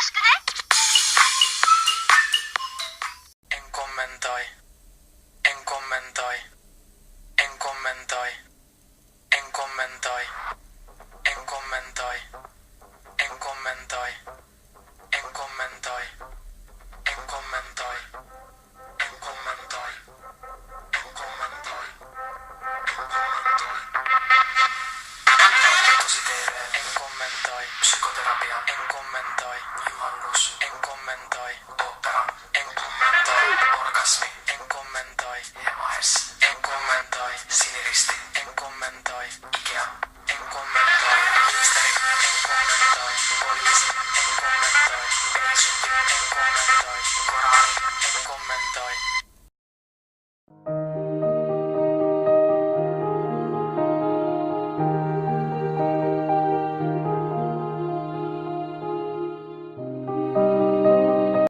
しくね。En kommentoi. En kommentoi. En kommentoi. En kommentoi. En kommentoi. En kommentoi. En kommentoi. En kommentoi. En kommentoi. En kommentoi. En kommentoi. Tosi TV. En kommentoi. Psykoterapia. En kommentoi. Juhannus. En kommentoi. Opera. En kommentoi. Orgasmi. En kommentoi. Hemaes. En kommentoi. Siniristi. En kommentoi. Ikea. En kommentoi. Hysteri. En kommentoi. Poliisi. En kommentoi. Peisutti. En kommentoi. Koraani. En kommentoi.